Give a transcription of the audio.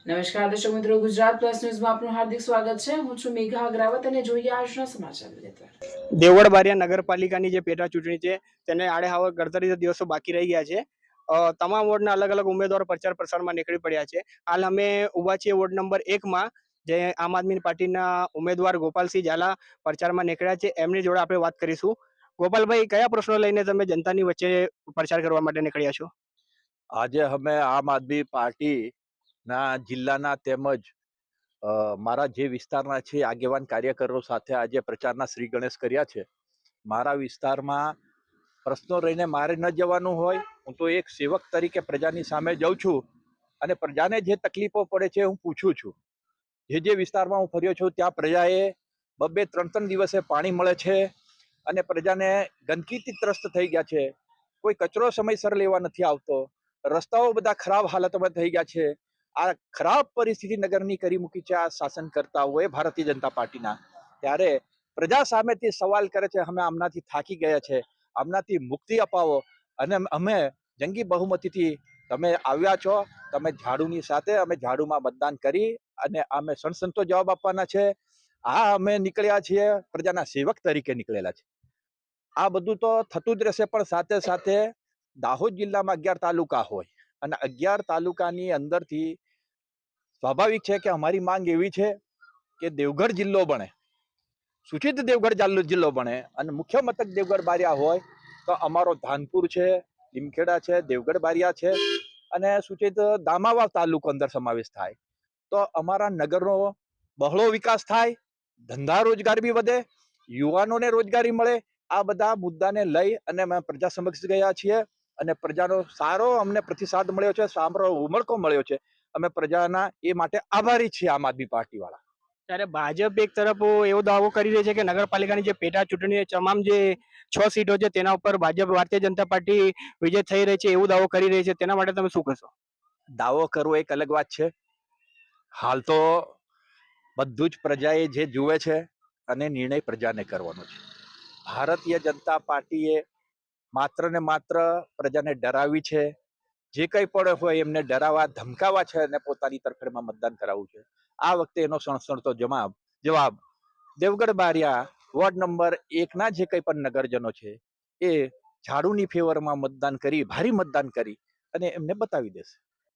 નમસ્કાર દર્શક મિત્રો, ગુજરાત પ્લસ ન્યૂઝમાં આપનું હાર્દિક સ્વાગત છે. હું છું મેઘા અગ્રાવત અને જોઈએ આજના સમાચાર વિગતવાર. દેવગઢ બારિયા નગરપાલિકાની જે પેટા ચૂંટણી છે તેને આડે હવે 48 દિવસો બાકી રહી ગયા છે. તમામ વોર્ડના અલગ અલગ ઉમેદવારો પ્રચાર પ્રસારમાં નીકળી પડ્યા છે. હાલ અમે ઊભા છીએ વોર્ડ નંબર 1માં, જે આમ આદમી પાર્ટીના ઉમેદવાર ગોપાલસિંહ ઝાલા પ્રચારમાં નીકળ્યા છે. એમની જોડે આપણે વાત કરીશું. ગોપાલભાઈ, કયા પ્રશ્નો લઈને તમે જનતાની વચ્ચે પ્રચાર કરવા માટે નીકળ્યા છો? આજે અમે આમ આદમી પાર્ટીના જિલ્લાના તેમજ મારા જે વિસ્તારના છે આગેવાન કાર્યકરો સાથે આજે પ્રચારના શ્રી ગણેશ કર્યા છે. મારા વિસ્તારમાં પ્રશ્નો રહીને મારે ન જવાનું હોય, હું તો એક સેવક તરીકે પ્રજાની સામે જાઉં છું અને પ્રજાને જે તકલીફો પડે છે હું પૂછું છું. જે વિસ્તારમાં હું ફર્યો છું ત્યાં પ્રજાએ 2-3 દિવસે પાણી મળે છે અને પ્રજાને ગંદકીથી ત્રસ્ત થઈ ગયા છે. કોઈ કચરો સમયસર લેવા નથી આવતો, રસ્તાઓ બધા ખરાબ હાલતમાં થઈ ગયા છે. આ ખરાબ પરિસ્થિતિ નગરની કરી મૂકી છે આ શાસનકર્તાઓએ, ભારતીય જનતા પાર્ટીના. ત્યારે પ્રજા સામેથી સવાલ કરે છે, અમે આમનાથી થાકી ગયા છે, આમનાથી મુક્તિ અપાવો. અને અમે જંગી બહુમતીથી તમે આવ્યા છો, તમે ઝાડુની સાથે, અમે ઝાડુમાં મતદાન કરી અને અમે સણસણતો જવાબ આપવાના છે. અમે નીકળ્યા છીએ, પ્રજાના સેવક તરીકે નીકળેલા છે. આ બધું તો થતું જ રહેશે, પણ સાથે સાથે દાહોદ જિલ્લામાં 11 તાલુકા હોય અને 11 તાલુકાની અંદરથી સ્વાભાવિક છે કે અમારી માંગ એવી છે કે દેવગઢ જિલ્લો બને, સૂચિત દેવગઢ જિલ્લો બને અને મુખ્ય મથક દેવગઢ બારિયા હોય તો અમારો ધાનપુર છે, લીમખેડા છે, દેવગઢ બારિયા છે અને સૂચિત દામાવા તાલુકો અંદર સમાવેશ થાય તો અમારા નગરનો બહોળો વિકાસ થાય, ધંધા રોજગાર બી વધે, યુવાનોને રોજગારી મળે. આ બધા મુદ્દાને લઈ અને અમે પ્રજા સમક્ષ ગયા છીએ અને પ્રજાનો સારો અમને પ્રતિસાદ મળ્યો છે, સારો ઉમળકો મળ્યો છે. અમે પ્રજાના એ માટે આભારી છીએ આમ આદમી પાર્ટી વાળા. ત્યારે ભાજપ એક તરફ એવો દાવો કરી રહી છે કે નગરપાલિકાની જે પેટા ચૂંટણી તમામ જે 6 સીટો છે તેના ઉપર ભાજપ, ભારતીય જનતા પાર્ટી વિજય થઈ રહી છે એવું દાવો કરી રહી છે. તેના માટે તમે શું કહેશો? દાવો કરવો એક અલગ વાત છે. હાલ તો બધું જ પ્રજાએ જે જુએ છે અને નિર્ણય પ્રજાને કરવાનો છે. ભારતીય જનતા પાર્ટીએ માત્ર ને માત્ર પ્રજાને ડરાવી છે. જે કંઈ પણ હોય એમને ડરાવવા, ધમકાવવા છે અને પોતાની તરફેણમાં મતદાન કરાવવું છે. આ વખતે એનો સણસણતો જવાબ દેવગઢ બારિયા વોર્ડ નંબર 1ના જે કંઈ પણ નગરજનો છે એ ઝાડુની ફેવરમાં મતદાન કરી, ભારી મતદાન કરી અને એમને બતાવી દેશે.